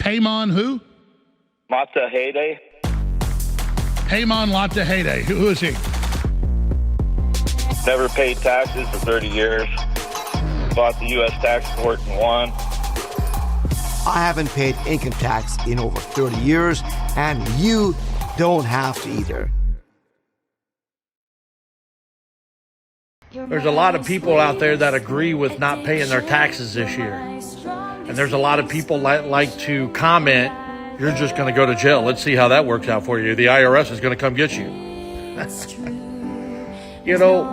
Peymon who? Matahede. Peymon Latahede. Who is he? Never paid taxes for 30 years. Fought the U.S. tax court and won. I haven't paid income tax in over 30 years, and you don't have to either. There's a lot of people out there that agree with not paying their taxes this year. And there's a lot of people that like to comment, you're just going to go to jail. Let's see how that works out for you. The IRS is going to come get you. You know,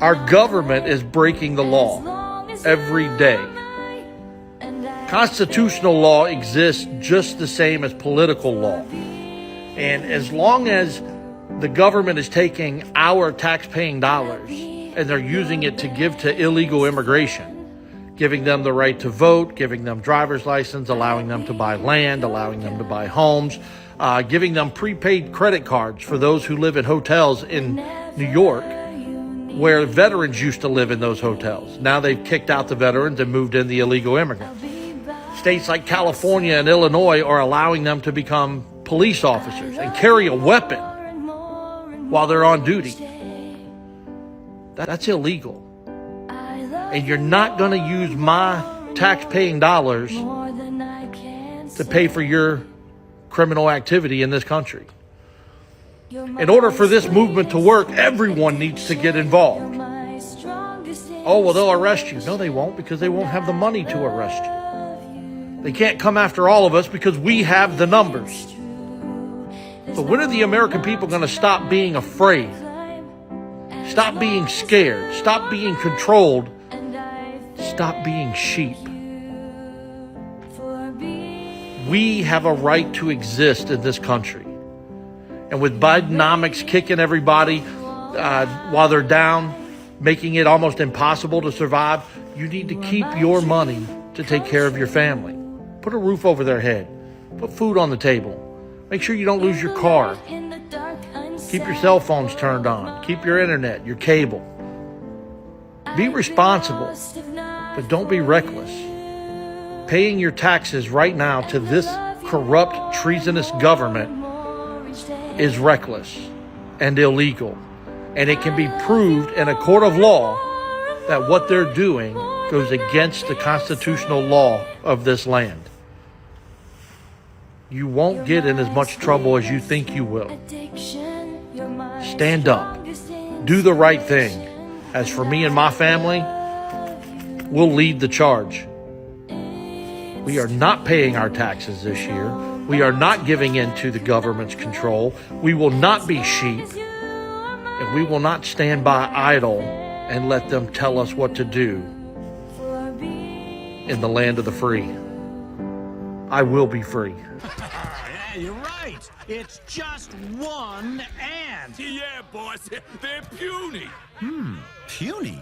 our government is breaking the law every day. Constitutional law exists just the same as political law. And as long as the government is taking our tax-paying dollars and they're using it to give to illegal immigration, giving them the right to vote, giving them driver's license, allowing them to buy land, allowing them to buy homes, giving them prepaid credit cards for those who live in hotels in New York, where veterans used to live in those hotels. Now they've kicked out the veterans and moved in the illegal immigrants. States like California and Illinois are allowing them to become police officers and carry a weapon while they're on duty. That's illegal. And you're not going to use my tax-paying dollars to pay for your criminal activity in this country. In order for this movement to work, everyone needs to get involved. Oh, well, they'll arrest you. No, they won't, because they won't have the money to arrest you. They can't come after all of us because we have the numbers. So when are the American people going to stop being afraid? Stop being scared. Stop being controlled. Stop being sheep. We have a right to exist in this country. And with Bidenomics kicking everybody while they're down, making it almost impossible to survive, you need to keep your money to take care of your family. Put a roof over their head. Put food on the table. Make sure you don't lose your car. Keep your cell phones turned on. Keep your internet, your cable. Be responsible, but don't be reckless. Paying your taxes right now to this corrupt, treasonous government is reckless and illegal. And it can be proved in a court of law that what they're doing goes against the constitutional law of this land. You won't get in as much trouble as you think you will. Stand up. Do the right thing. As for me and my family, we'll lead the charge. We are not paying our taxes this year. We are not giving in to the government's control. We will not be sheep. And we will not stand by idle and let them tell us what to do in the land of the free. I will be free. Yeah, you're right. It's just one ant. Yeah, boss. They're puny. Puny?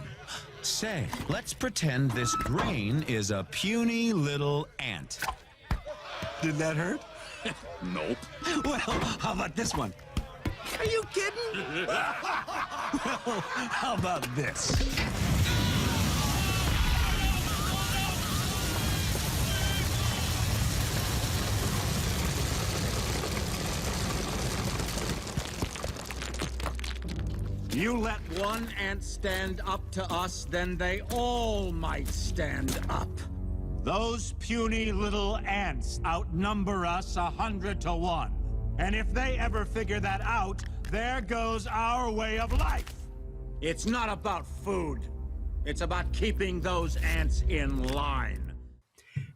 Say, let's pretend this grain is a puny little ant. Did that hurt? Nope. Well, how about this one? Are you kidding? Well, how about this? You let one ant stand up to us, then they all might stand up. Those puny little ants outnumber us 100 to 1. And if they ever figure that out, there goes our way of life. It's not about food. It's about keeping those ants in line.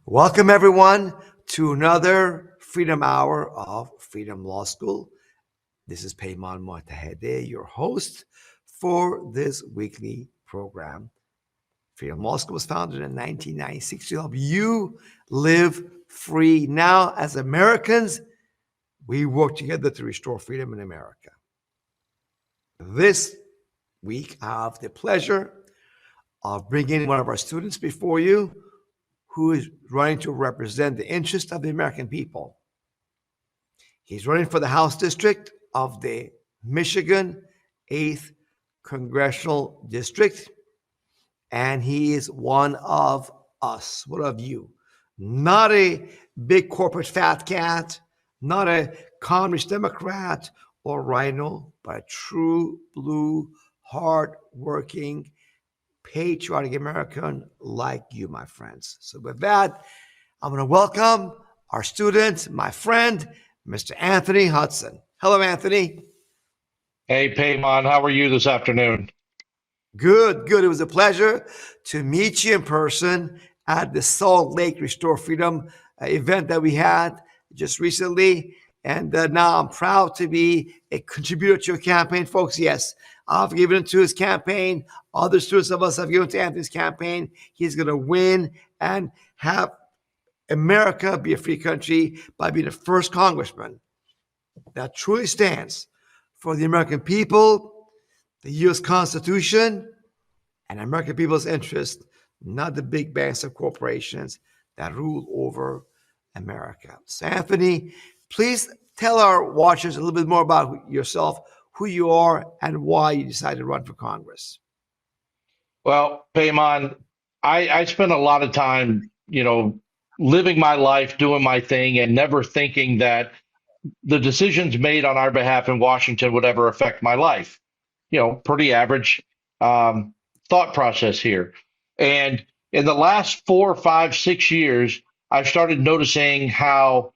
Welcome, everyone, to another Freedom Hour of Freedom Law School. This is Peymon Matahede, your host for this weekly program. Freedom Law School was founded in 1996 to help you live free. Now, as Americans, we work together to restore freedom in America. This week, I have the pleasure of bringing one of our students before you who is running to represent the interest of the American people. He's running for the House District of the Michigan 8th Congressional District, and he is one of us, one of you. not a big corporate fat cat, not a communist Democrat or rhino, but a true blue, hard-working, patriotic American like you, my friends. So with that, I'm going to welcome our student, my friend, Mr. Anthony Hudson. Hello, Anthony. Hey, Peymon, how are you this afternoon? Good, good. It was a pleasure to meet you in person at the Salt Lake Restore Freedom event that we had just recently. And now I'm proud to be a contributor to your campaign, folks. Yes, I've given to his campaign. Other students of us have given to Anthony's campaign. He's going to win and have America be a free country by being the first congressman that truly stands for the American people, the U.S. Constitution, and American people's interest, not the big banks of corporations that rule over America. So, Anthony, please tell our watchers a little bit more about yourself, who you are, and why you decided to run for Congress. Well, Peymon, I spent a lot of time, living my life, doing my thing, and never thinking that the decisions made on our behalf in Washington would ever affect my life. Pretty average thought process here. And in the last 4, 5, 6 years, I've started noticing how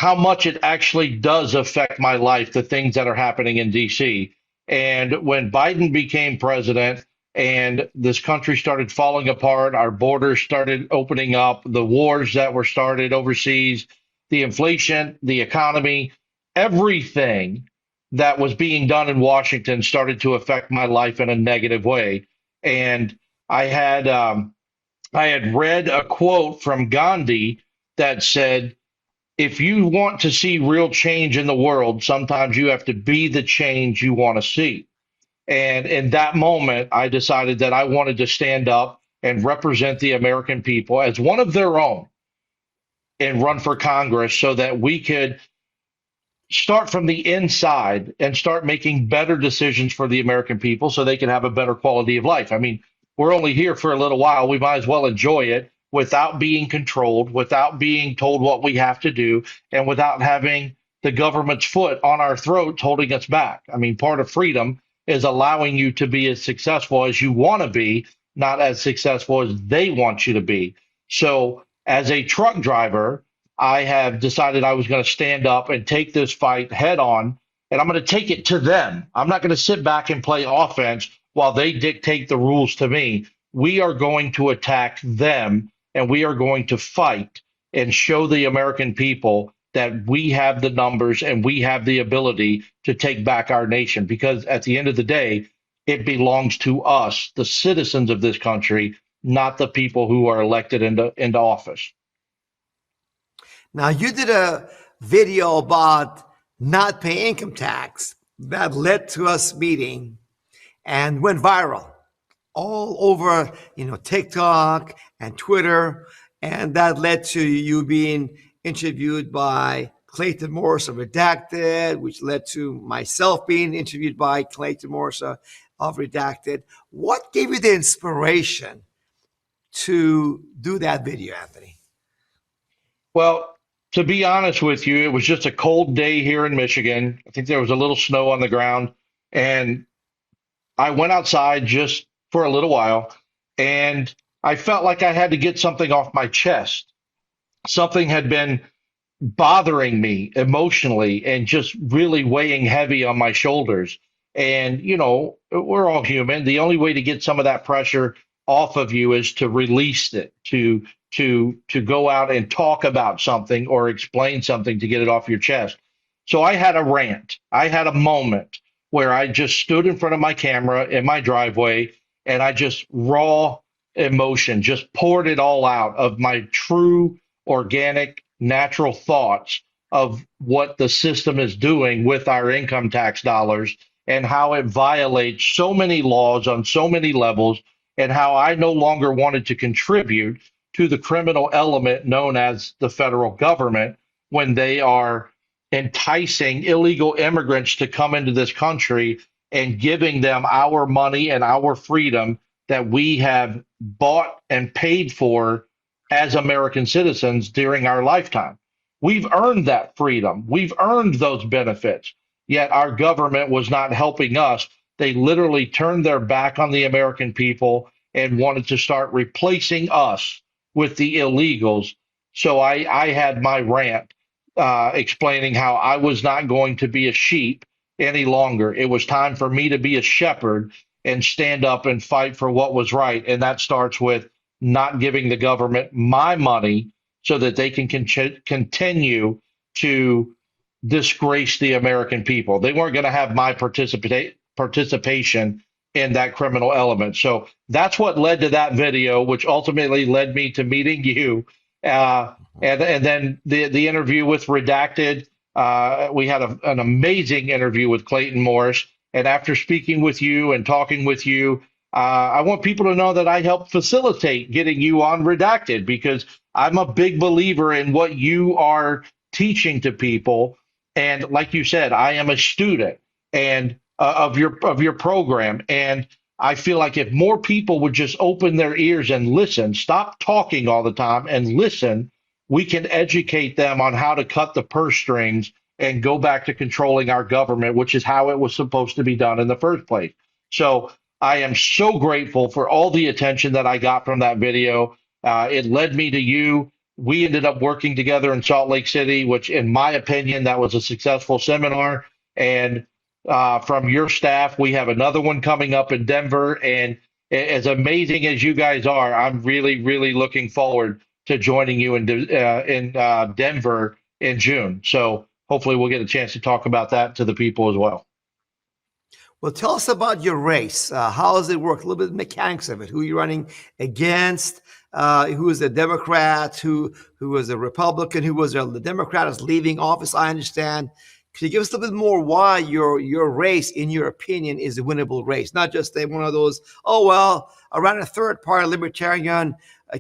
much it actually does affect my life, the things that are happening in DC. And when Biden became president and this country started falling apart, our borders started opening up, the wars that were started overseas, the inflation, the economy, everything that was being done in Washington started to affect my life in a negative way. And I had read a quote from Gandhi that said, if you want to see real change in the world, sometimes you have to be the change you want to see. And in that moment, I decided that I wanted to stand up and represent the American people as one of their own and run for Congress so that we could start from the inside and start making better decisions for the American people so they can have a better quality of life. I mean, we're only here for a little while. We might as well enjoy it without being controlled, without being told what we have to do, and without having the government's foot on our throats holding us back. I mean, part of freedom is allowing you to be as successful as you want to be, not as successful as they want you to be. So, as a truck driver, I have decided I was going to stand up and take this fight head on, and I'm going to take it to them. I'm not going to sit back and play offense while they dictate the rules to me. We are going to attack them, and we are going to fight and show the American people that we have the numbers and we have the ability to take back our nation, because at the end of the day, it belongs to us, the citizens of this country, not the people who are elected into office. Now, you did a video about not paying income tax that led to us meeting and went viral all over, TikTok and Twitter. And that led to you being interviewed by Clayton Morris of Redacted, which led to myself being interviewed by Clayton Morris of Redacted. What gave you the inspiration to do that video, Anthony? Well, to be honest with you, it was just a cold day here in Michigan. I think there was a little snow on the ground, and I went outside just for a little while, and I felt like I had to get something off my chest. Something had been bothering me emotionally and just really weighing heavy on my shoulders. And, we're all human. The only way to get some of that pressure off of you is to release it, to go out and talk about something or explain something to get it off your chest. So I had a rant. I had a moment where I just stood in front of my camera in my driveway and I just raw emotion, just poured it all out of my true, organic, natural thoughts of what the system is doing with our income tax dollars and how it violates so many laws on so many levels, and how I no longer wanted to contribute to the criminal element known as the federal government when they are enticing illegal immigrants to come into this country and giving them our money and our freedom that we have bought and paid for as American citizens during our lifetime. We've earned that freedom. We've earned those benefits. Yet our government was not helping us. They literally turned their back on the American people and wanted to start replacing us with the illegals. So I had my rant explaining how I was not going to be a sheep any longer. It was time for me to be a shepherd and stand up and fight for what was right. And that starts with not giving the government my money so that they can continue to disgrace the American people. They weren't going to have my participation in that criminal element. So that's what led to that video, which ultimately led me to meeting you. And then the interview with Redacted. We had an amazing interview with Clayton Morris. And after speaking with you and talking with you, I want people to know that I helped facilitate getting you on Redacted, because I'm a big believer in what you are teaching to people. And like you said, I am a student and of your program. And I feel like if more people would just open their ears and listen, stop talking all the time and listen, we can educate them on how to cut the purse strings and go back to controlling our government, which is how it was supposed to be done in the first place. So I am so grateful for all the attention that I got from that video. It led me to you. We ended up working together in Salt Lake City, which, in my opinion, that was a successful seminar. And from your staff, we have another one coming up in Denver. And as amazing as you guys are, I'm really, really looking forward to joining you in Denver in June. So hopefully we'll get a chance to talk about that to the people as well. Well, tell us about your race. How does it work? A little bit of the mechanics of it. Who you're running against? Who is a Democrat? Who was a Republican? Who was the Democrat is leaving office? I understand. Could you give us a little bit more why your race, in your opinion, is a winnable race? Not just one of those, oh, well, I ran a third-party libertarian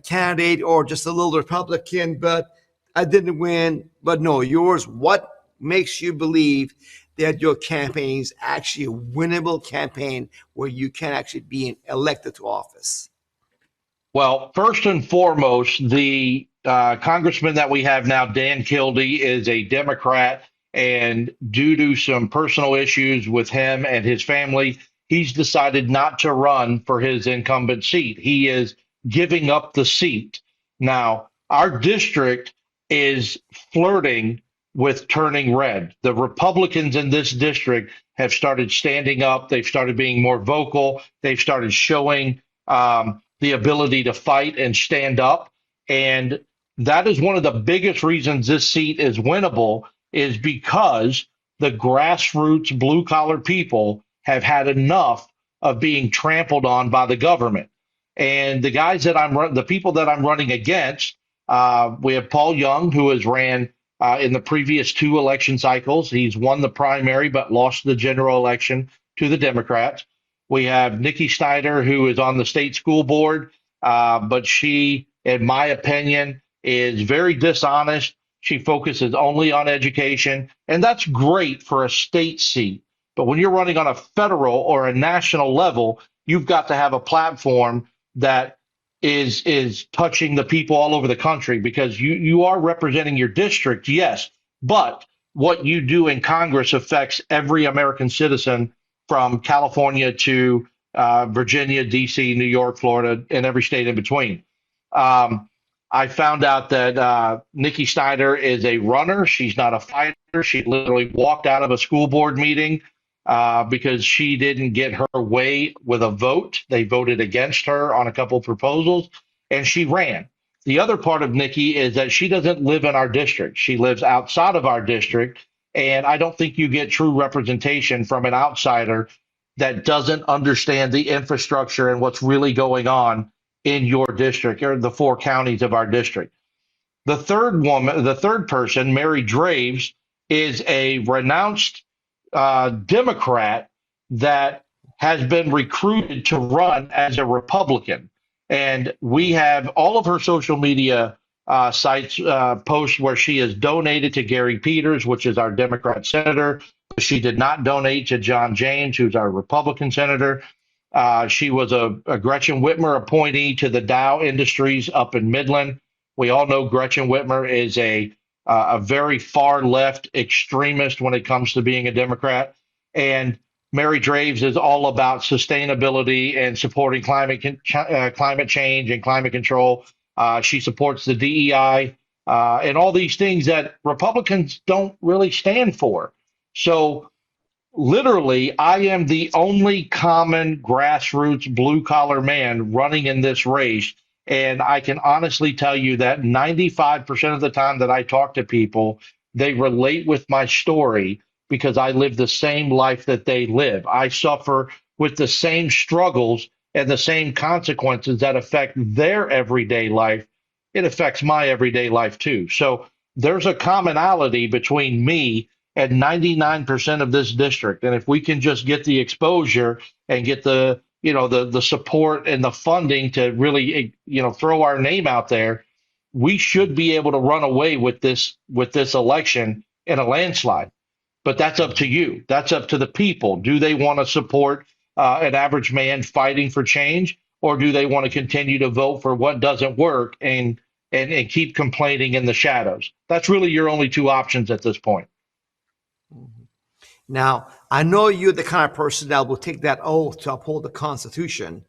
candidate or just a little Republican, but I didn't win. But no, yours, what makes you believe that your campaign is actually a winnable campaign where you can actually be elected to office? Well, first and foremost, the congressman that we have now, Dan Kildee, is a Democrat. And due to some personal issues with him and his family, he's decided not to run for his incumbent seat. He is giving up the seat. Now, our district is flirting with turning red. The Republicans in this district have started standing up. They've started being more vocal. They've started showing the ability to fight and stand up. And that is one of the biggest reasons this seat is winnable, is because the grassroots blue collar people have had enough of being trampled on by the government. And the guys that the people that I'm running against, we have Paul Young, who has ran in the previous 2 election cycles. He's won the primary, but lost the general election to the Democrats. We have Nikki Snyder, who is on the state school board, but she, in my opinion, is very dishonest. She focuses only on education, and that's great for a state seat. But when you're running on a federal or a national level, you've got to have a platform that is touching the people all over the country, because you are representing your district, yes, but what you do in Congress affects every American citizen from California to Virginia, D.C., New York, Florida, and every state in between. I found out that Nikki Snyder is a runner. She's not a fighter. She literally walked out of a school board meeting because she didn't get her way with a vote. They voted against her on a couple of proposals, and she ran. The other part of Nikki is that she doesn't live in our district. She lives outside of our district, and I don't think you get true representation from an outsider that doesn't understand the infrastructure and what's really going on in your district or the 4 counties of our district. The third person, Mary Draves, is a renounced Democrat that has been recruited to run as a Republican. And we have all of her social media sites posts where she has donated to Gary Peters, which is our Democrat senator. She did not donate to John James, who's our Republican senator. She was a Gretchen Whitmer appointee to the Dow Industries up in Midland. We all know Gretchen Whitmer is a very far left extremist when it comes to being a Democrat, and Mary Draves is all about sustainability and supporting climate change and climate control. She supports the DEI and all these things that Republicans don't really stand for. So literally, I am the only common grassroots blue collar man running in this race. And I can honestly tell you that 95% of the time that I talk to people, they relate with my story because I live the same life that they live. I suffer with the same struggles and the same consequences that affect their everyday life. It affects my everyday life too. So there's a commonality between me and 99% of this district. And if we can just get the exposure and get the the support and the funding to really throw our name out there, we should be able to run away with this election in a landslide. But that's up to you. That's up to the people. Do they want to support an average man fighting for change, or do they want to continue to vote for what doesn't work and keep complaining in the shadows? That's really your only two options at this point. Now, I know you're the kind of person that will take that oath to uphold the Constitution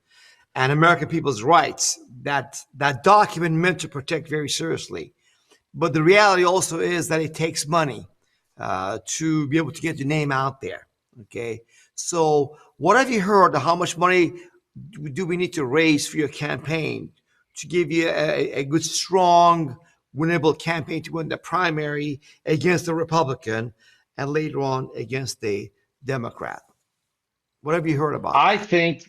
and American people's rights. That document meant to protect very seriously. But the reality also is that it takes money to be able to get your name out there. Okay. So, what have you heard? How much money do we need to raise for your campaign to give you a good, strong, winnable campaign to win the primary against the Republican and later on against the Democrat? What have you heard about? I think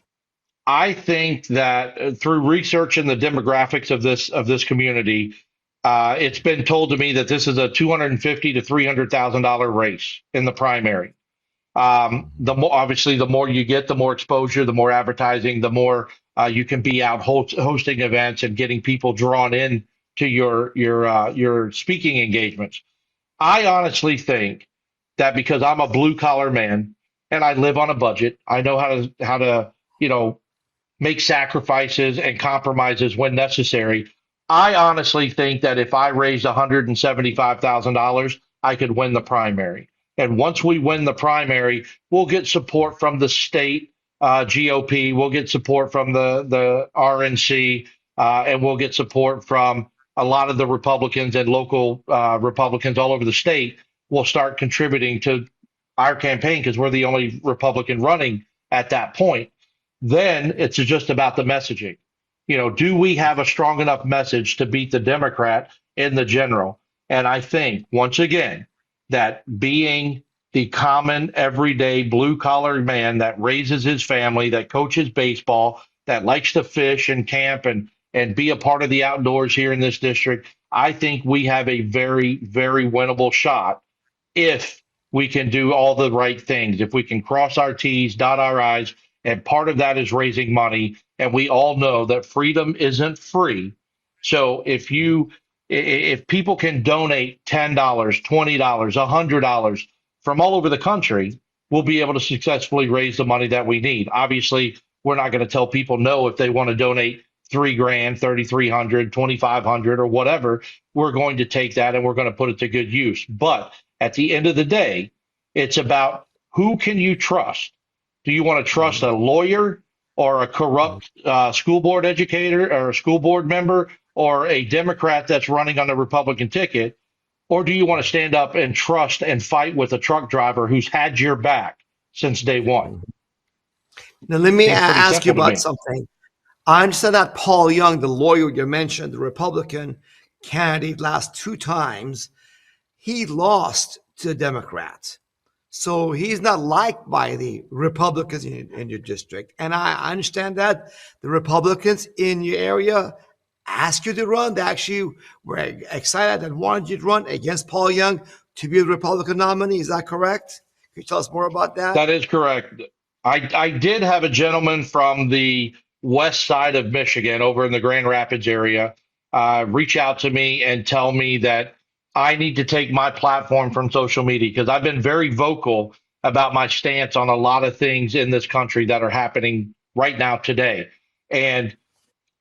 that through research in the demographics of this community, it's been told to me that this is a $250,000 to $300,000 race in the primary. The more, obviously, the more you get, the more exposure, the more advertising, the more you can be out hosting events and getting people drawn in to your speaking engagements. I honestly think that because I'm a blue collar man and I live on a budget, I know how to make sacrifices and compromises when necessary. I honestly think that if I raised $175,000, I could win the primary. And once we win the primary, we'll get support from the state GOP. We'll get support from the RNC, and we'll get support from a lot of the Republicans and local Republicans all over the state. Will start contributing to our campaign because we're the only Republican running at that point. Then it's just about the messaging. Do we have a strong enough message to beat the Democrat in the general? And I think, once again, that being the common, everyday, blue-collar man that raises his family, that coaches baseball, that likes to fish and camp and be a part of the outdoors here in this district, I think we have a very, very winnable shot if we can do all the right things, if we can cross our T's, dot our I's. And part of that is raising money. And we all know that freedom isn't free. So if people can donate $10, $20, $100 from all over the country, we'll be able to successfully raise the money that we need. Obviously, we're not going to tell people no if they want to donate $3,000, $3,300, $2,500, or whatever. We're going to take that and we're going to put it to good use. But at the end of the day, it's about who can you trust? Do you want to trust a lawyer or a corrupt school board educator or a school board member or a Democrat that's running on the Republican ticket? Or do you want to stand up and trust and fight with a truck driver who's had your back since day one? Now, let me ask you about something. I understand that Paul Young, the lawyer you mentioned, the Republican candidate last two times, he lost to the Democrats. So he's not liked by the Republicans in your district. And I understand that the Republicans in your area asked you to run. They actually were excited and wanted you to run against Paul Young to be the Republican nominee. Is that correct? Can you tell us more about that? That is correct. I did have a gentleman from the west side of Michigan over in the Grand Rapids area reach out to me and tell me that I need to take my platform from social media because I've been very vocal about my stance on a lot of things in this country that are happening right now today. And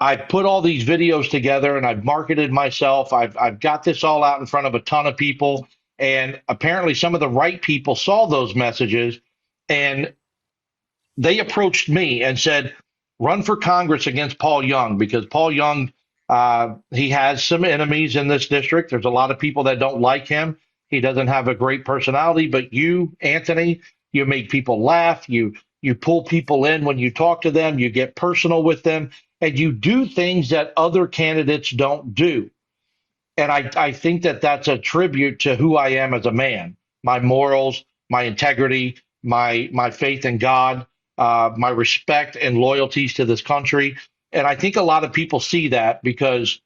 I put all these videos together and I've marketed myself. I've got this all out in front of a ton of people. And apparently some of the right people saw those messages and they approached me and said, run for Congress against Paul Young, because Paul Young, he has some enemies in this district. There's a lot of people that don't like him. He doesn't have a great personality, but you, Anthony, you make people laugh. You pull people in when you talk to them. You get personal with them, and you do things that other candidates don't do. And I think that that's a tribute to who I am as a man, my morals, my integrity, my faith in God, my respect and loyalties to this country. And I think a lot of people see that because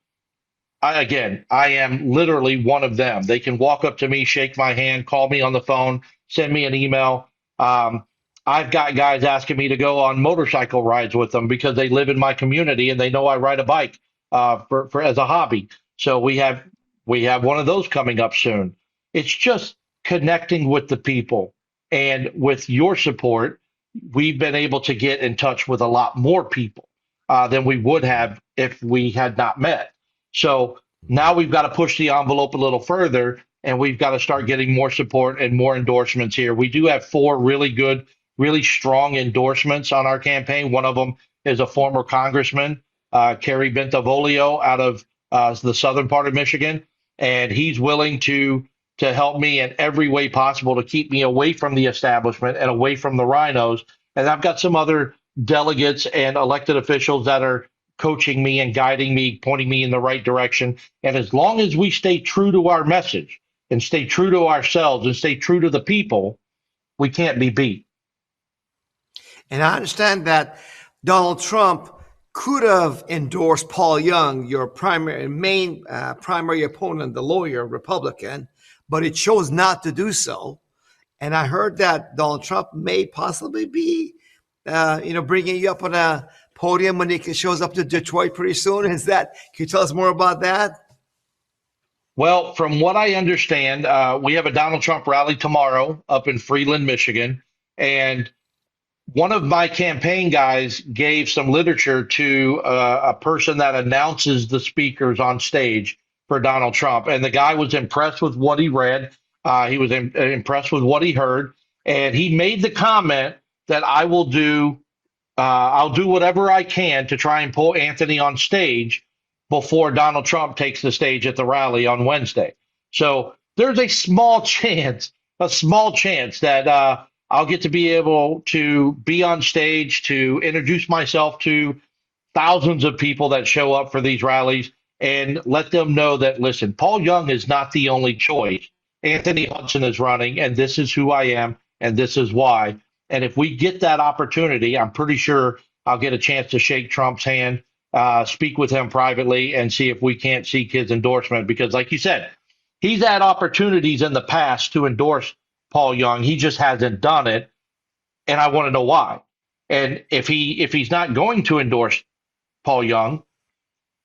I am literally one of them. They can walk up to me, shake my hand, call me on the phone, send me an email. I've got guys asking me to go on motorcycle rides with them because they live in my community and they know I ride a bike for as a hobby. So we have one of those coming up soon. It's just connecting with the people, and with your support, we've been able to get in touch with a lot more people than we would have if we had not met. So now we've got to push the envelope a little further, and we've got to start getting more support and more endorsements here. We do have 4 really good, really strong endorsements on our campaign. One of them is a former congressman, Kerry Bentivolio, out of the southern part of Michigan, and he's willing to help me in every way possible to keep me away from the establishment and away from the rhinos. And I've got some other delegates and elected officials that are coaching me and guiding me, pointing me in the right direction. And as long as we stay true to our message and stay true to ourselves and stay true to the people, we can't be beat. And I understand that Donald Trump could have endorsed Paul Young, your primary opponent, the lawyer, Republican, but it chose not to do so. And I heard that Donald Trump may possibly be, bringing you up on a podium when he shows up to Detroit pretty soon. Can you tell us more about that? Well, from what I understand, we have a Donald Trump rally tomorrow up in Freeland, Michigan. And one of my campaign guys gave some literature to a person that announces the speakers on stage for Donald Trump. And the guy was impressed with what he read. He was impressed with what he heard. And he made the comment that I'll do whatever I can to try and pull Anthony on stage before Donald Trump takes the stage at the rally on Wednesday. So there's a small chance that I'll get to be able to be on stage to introduce myself to thousands of people that show up for these rallies and let them know that, listen, Paul Young is not the only choice. Anthony Hudson is running, and this is who I am, and this is why. And if we get that opportunity, I'm pretty sure I'll get a chance to shake Trump's hand, speak with him privately, and see if we can't seek his endorsement. Because, like you said, he's had opportunities in the past to endorse Paul Young. He just hasn't done it, and I want to know why. And if he's not going to endorse Paul Young,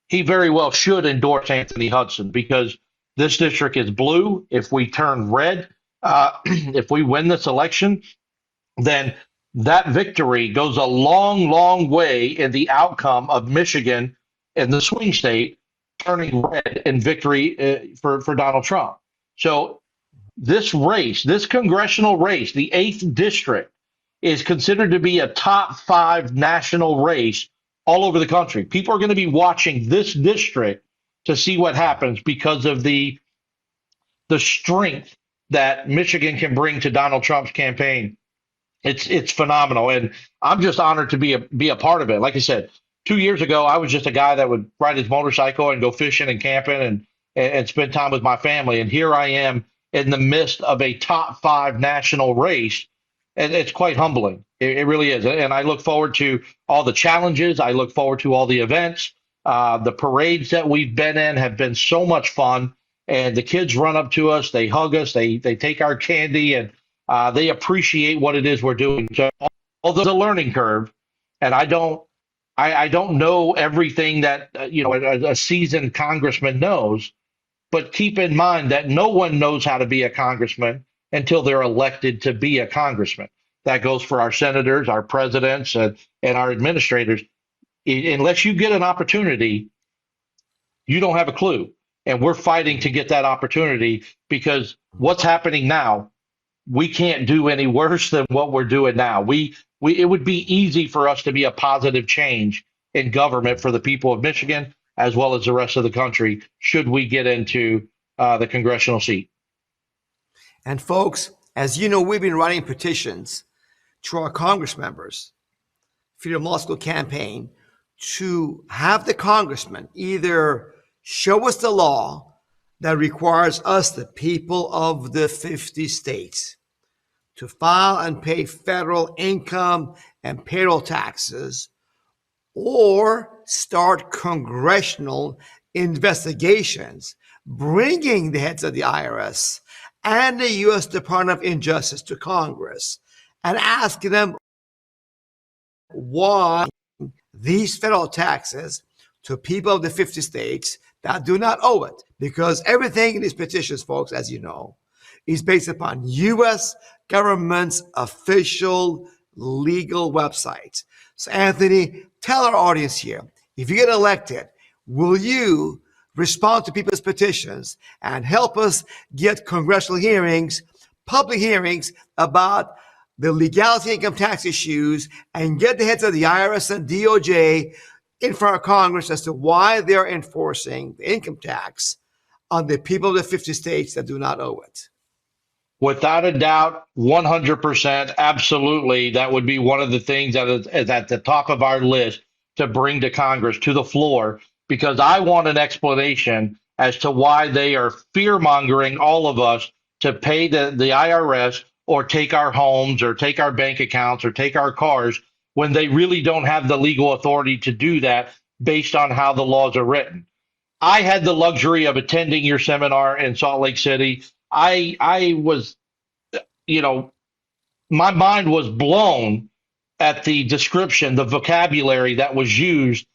he very well should endorse Anthony Hudson, because this district is blue. If we turn red, if we win this election, then that victory goes a long, long way in the outcome of Michigan and the swing state turning red in victory for Donald Trump. So this race, this congressional race, the 8th district, is considered to be a top 5 national race all over the country. People are going to be watching this district to see what happens because of the strength that Michigan can bring to Donald Trump's campaign. It's phenomenal, and I'm just honored to be a part of it. Like I said, 2 years ago, I was just a guy that would ride his motorcycle and go fishing and camping and spend time with my family. And here I am in the midst of a top 5 national race, and it's quite humbling. It really is. And I look forward to all the challenges. I look forward to all the events. The parades that we've been in have been so much fun. And the kids run up to us, they hug us, they take our candy, and they appreciate what it is we're doing. So, although there's a learning curve, and I don't know everything that a seasoned congressman knows, but keep in mind that no one knows how to be a congressman until they're elected to be a congressman. That goes for our senators, our presidents, and our administrators. unless you get an opportunity, you don't have a clue. And we're fighting to get that opportunity because what's happening now, we can't do any worse than what we're doing now. It would be easy for us to be a positive change in government for the people of Michigan as well as the rest of the country should we get into the congressional seat. And folks, as you know, we've been writing petitions to our Congress members, Freedom Law School campaign, to have the congressman either show us the law that requires us, the people of the 50 states, to file and pay federal income and payroll taxes, or start congressional investigations, bringing the heads of the IRS and the U.S. Department of Injustice to Congress and asking them why these federal taxes to people of the 50 states that do not owe it. Because everything in these petitions, folks, as you know, is based upon U.S. government's official legal website. So, Anthony, tell our audience here, if you get elected, will you respond to people's petitions and help us get congressional hearings, public hearings about the legality income tax issues and get the heads of the IRS and DOJ in front of Congress as to why they're enforcing the income tax on the people of the 50 states that do not owe it? Without a doubt, 100%, absolutely. That would be one of the things that is at the top of our list to bring to Congress, to the floor, because I want an explanation as to why they are fear-mongering all of us to pay the IRS or take our homes or take our bank accounts or take our cars when they really don't have the legal authority to do that based on how the laws are written. I had the luxury of attending your seminar in Salt Lake City. I was, my mind was blown at the description, the vocabulary that was used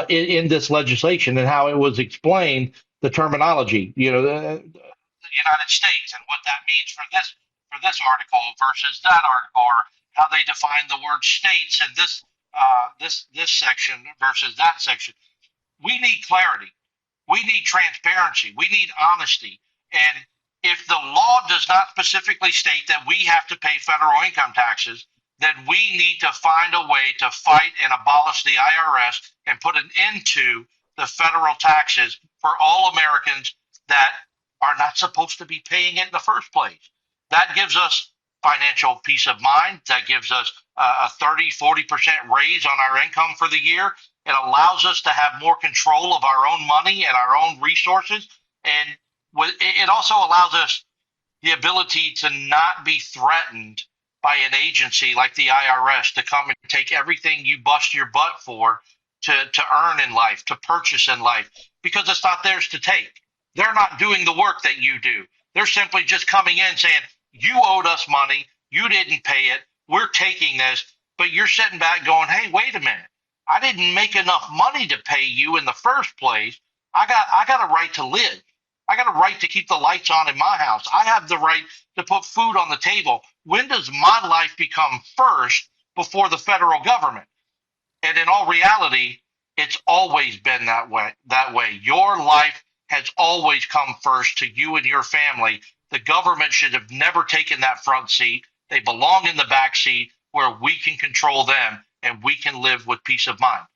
in this legislation and how it was explained, the terminology, the United States and what that means for this article versus that article, or how they define the word states in this section versus that section. We need clarity. We need transparency. We need honesty. And if the law does not specifically state that we have to pay federal income taxes, then we need to find a way to fight and abolish the IRS and put an end to the federal taxes for all Americans that are not supposed to be paying it in the first place. That gives us financial peace of mind. That gives us a 30-40% raise on our income for the year. It allows us to have more control of our own money and our own resources. And it also allows us the ability to not be threatened by an agency like the IRS to come and take everything you bust your butt for to earn in life, to purchase in life, because it's not theirs to take. They're not doing the work that you do. They're simply just coming in saying, you owed us money, you didn't pay it, we're taking this, but you're sitting back going, hey, wait a minute. I didn't make enough money to pay you in the first place. I got a right to live. I got a right to keep the lights on in my house. I have the right to put food on the table. When does my life become first before the federal government? And in all reality, it's always been that way. Your life has always come first to you and your family. The government should have never taken that front seat. They belong in the back seat where we can control them and we can live with peace of mind.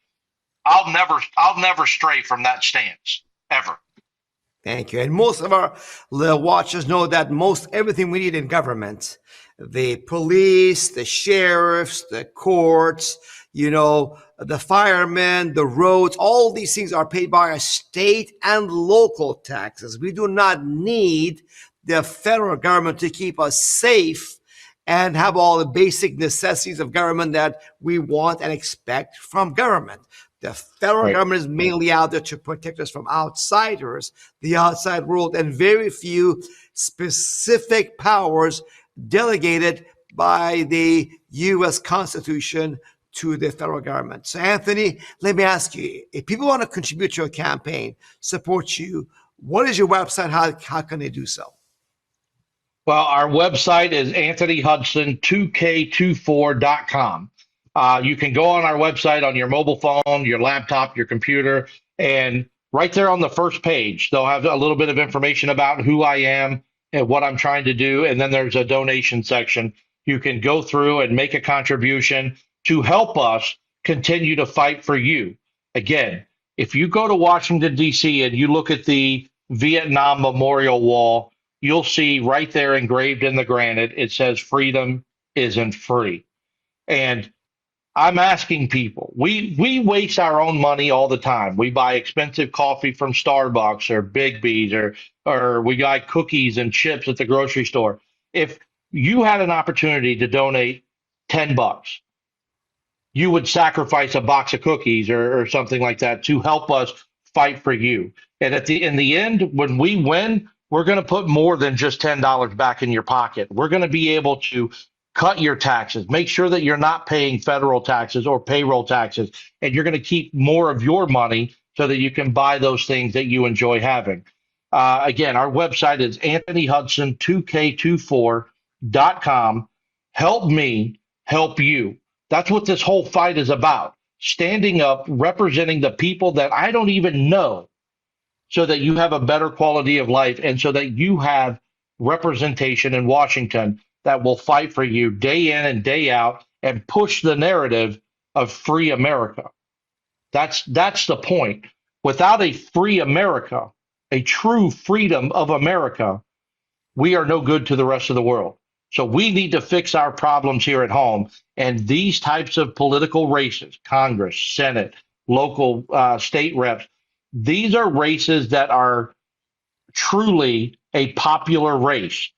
I'll never stray from that stance, ever. Thank you. And most of our watchers know that most everything we need in government, the police, the sheriffs, the courts, the firemen, the roads, all these things are paid by our state and local taxes. We do not need the federal government to keep us safe and have all the basic necessities of government that we want and expect from government. The federal government is mainly out there to protect us from outsiders, the outside world, and very few specific powers delegated by the U.S. Constitution to the federal government. So, Anthony, let me ask you, if people want to contribute to your campaign, support you, what is your website? How can they do so? Well, our website is anthonyhudson2k24.com. You can go on our website on your mobile phone, your laptop, your computer, and right there on the first page, they'll have a little bit of information about who I am and what I'm trying to do. And then there's a donation section. You can go through and make a contribution to help us continue to fight for you. Again, if you go to Washington, D.C., and you look at the Vietnam Memorial Wall, you'll see right there engraved in the granite, it says freedom isn't free. And I'm asking people, we waste our own money all the time. We buy expensive coffee from Starbucks or Big B's, or we buy cookies and chips at the grocery store. If you had an opportunity to donate $10, you would sacrifice a box of cookies or something like that to help us fight for you. And in the end, when we win, we're going to put more than just $10 back in your pocket. We're going to be able to cut your taxes, make sure that you're not paying federal taxes or payroll taxes, and you're going to keep more of your money so that you can buy those things that you enjoy having. Again, our website is anthonyhudson2k24.com. Help me help you. That's what this whole fight is about. Standing up, representing the people that I don't even know, so that you have a better quality of life and so that you have representation in Washington that will fight for you day in and day out and push the narrative of free America. That's the point. Without a free America, a true freedom of America, we are no good to the rest of the world. So we need to fix our problems here at home. And these types of political races, Congress, Senate, local state reps, these are races that are truly a popular race.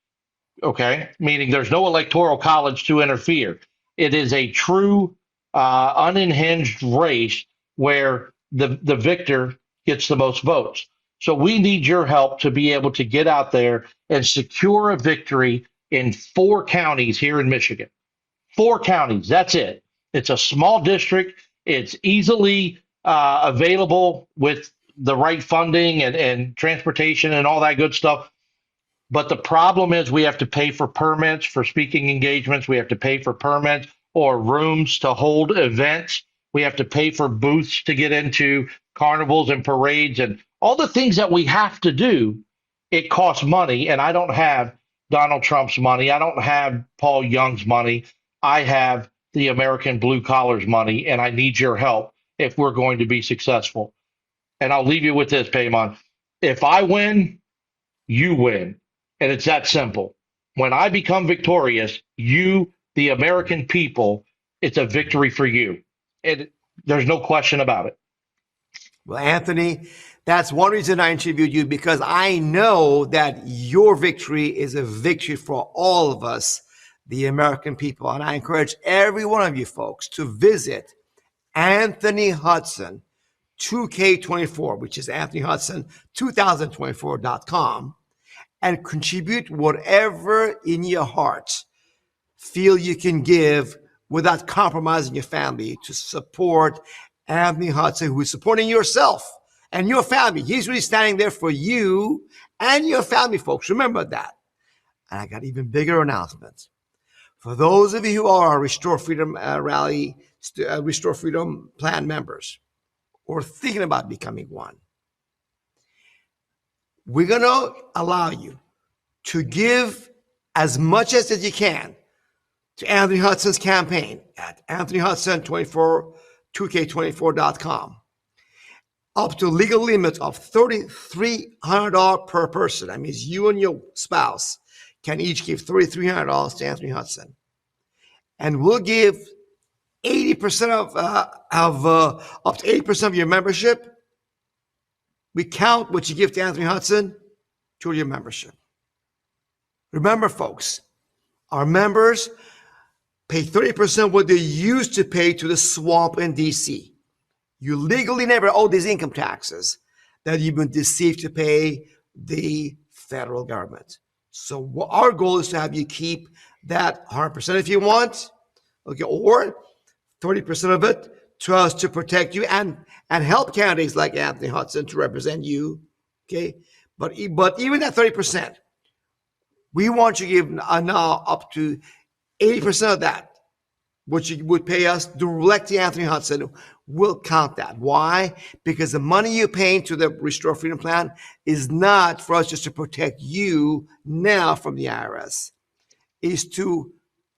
Okay, meaning there's no electoral college to interfere. It is a true unhinged race where the victor gets the most votes. So we need your help to be able to get out there and secure a victory in 4 counties here in Michigan. 4 counties, that's it. It's a small district. It's easily available with the right funding and transportation and all that good stuff. But the problem is we have to pay for permits for speaking engagements. We have to pay for permits or rooms to hold events. We have to pay for booths to get into carnivals and parades and all the things that we have to do. It costs money, and I don't have Donald Trump's money. I don't have Paul Young's money. I have the American blue collars money, and I need your help if we're going to be successful. And I'll leave you with this, Peymon. If I win, you win. And it's that simple. When I become victorious, you, the American people, it's a victory for you. And there's no question about it. Well, Anthony, that's one reason I interviewed you, because I know that your victory is a victory for all of us, the American people. And I encourage every one of you folks to visit Anthony Hudson 2K24, which is Anthony Hudson 2024.com, and contribute whatever in your heart feel you can give without compromising your family to support Anthony Hudson, who is supporting yourself and your family. He's really standing there for you and your family, folks. Remember that. And I got even bigger announcements. For those of you who are Restore Freedom Restore Freedom Plan members, or thinking about becoming one, we're going to allow you to give as much as you can to Anthony Hudson's campaign at Anthony Hudson 2K24.com, up to legal limits of $3,300 per person. That means you and your spouse can each give $3,300 to Anthony Hudson. And we'll give 80% of up to 80% of your membership. We count what you give to Anthony Hudson to your membership. Remember, folks, our members pay 30% what they used to pay to the swamp in D.C. You legally never owe these income taxes that you've been deceived to pay the federal government. So our goal is to have you keep that 100% if you want, okay, or 30% of it to us to protect you and help candidates like Anthony Hudson to represent you, okay? But even that 30%, we want you to give now up to 80% of that which you would pay us direct to Anthony Hudson, will count that. Why? Because the money you pay into the Restore Freedom Plan is not for us just to protect you now from the IRS. Is to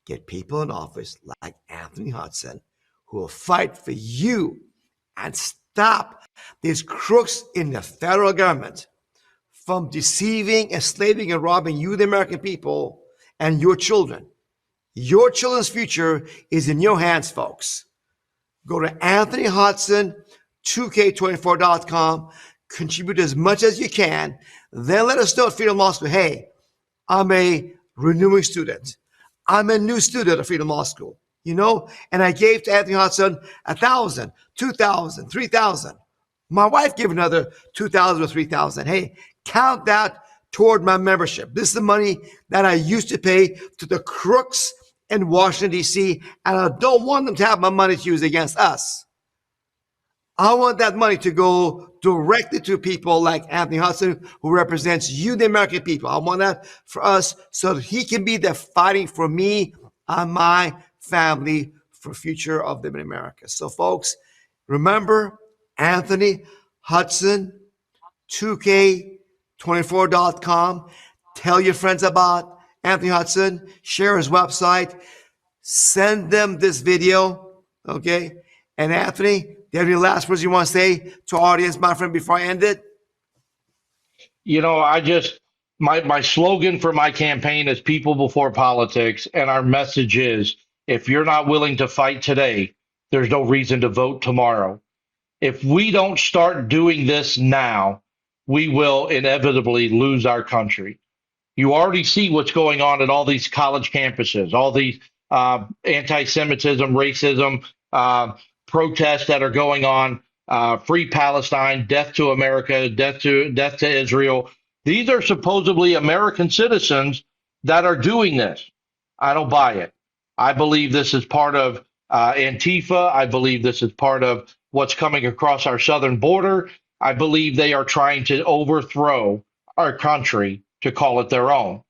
get people in office like Anthony Hudson who will fight for you and stop these crooks in the federal government from deceiving, enslaving, and robbing you, the American people, and your children. Your children's future is in your hands, folks. Go to Anthony Hudson, 2K24.com, contribute as much as you can. Then let us know at Freedom Law School, hey, I'm a renewing student. I'm a new student at Freedom Law School, and I gave to Anthony Hudson 1,000, 2,000, 3,000. My wife gave another 2,000 or 3,000. Hey, count that toward my membership. This is the money that I used to pay to the crooks in Washington, D.C., and I don't want them to have my money to use against us. I want that money to go directly to people like Anthony Hudson, who represents you, the American people. I want that for us so that he can be there fighting for me and my family for future of them in America. So, folks, remember, Anthony Hudson, 2K24.com. Tell your friends about Anthony Hudson. Share his website. Send them this video, okay? And Anthony, do you have any last words you want to say to our audience, my friend, before I end it? My slogan for my campaign is people before politics. And our message is, if you're not willing to fight today, there's no reason to vote tomorrow. If we don't start doing this now, we will inevitably lose our country. You already see what's going on at all these college campuses, all these anti-Semitism, racism, protests that are going on, Free Palestine, death to America, death to Israel. These are supposedly American citizens that are doing this. I don't buy it. I believe this is part of Antifa. I believe this is part of what's coming across our southern border. I believe they are trying to overthrow our country to call it their own.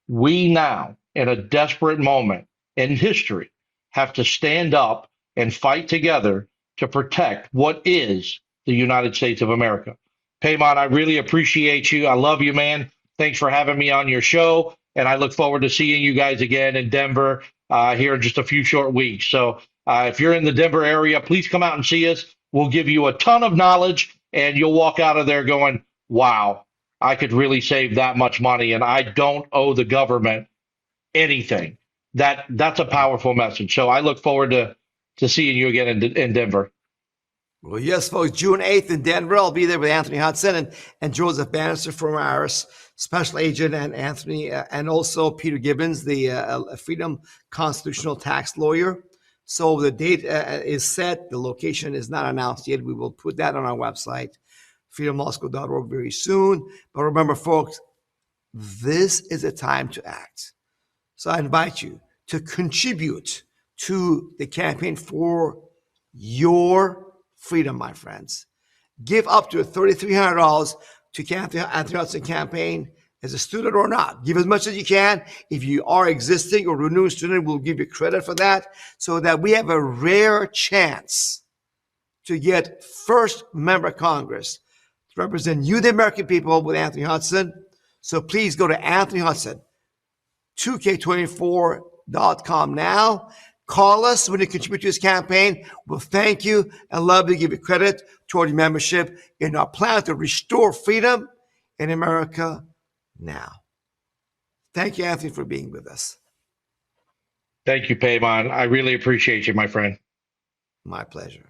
We now, in a desperate moment in history, have to stand up and fight together to protect what is the United States of America. Peymon, I really appreciate you. I love you, man. Thanks for having me on your show. And I look forward to seeing you guys again in Denver here in just a few short weeks. So if you're in the Denver area, please come out and see us. We'll give you a ton of knowledge, and you'll walk out of there going, wow, I could really save that much money, and I don't owe the government anything. That's a powerful message. So I look forward to seeing you again in Denver. Well, yes, folks, June 8th in Denver. I'll be there with Anthony Hudson and Joseph Bannister from IRS Special Agent, and Anthony, and also Peter Gibbons, the Freedom Constitutional Tax Lawyer. So the date is set. The location is not announced yet. We will put that on our website, freedomlawschool.org, very soon. But remember, folks, this is a time to act. So I invite you to contribute to the campaign for your freedom, my friends. Give up to $3,300 to Anthony Hudson campaign as a student or not. Give as much as you can. If you are existing or renewing student, we'll give you credit for that so that we have a rare chance to get first member of Congress to represent you, the American people, with Anthony Hudson. So please go to Anthony Hudson, 2K24.com now. Call us when you contribute to this campaign. We'll thank you and love to give you credit toward your membership in our plan to restore freedom in America now. Thank you, Anthony, for being with us. Thank you, Peymon. I really appreciate you, my friend. My pleasure.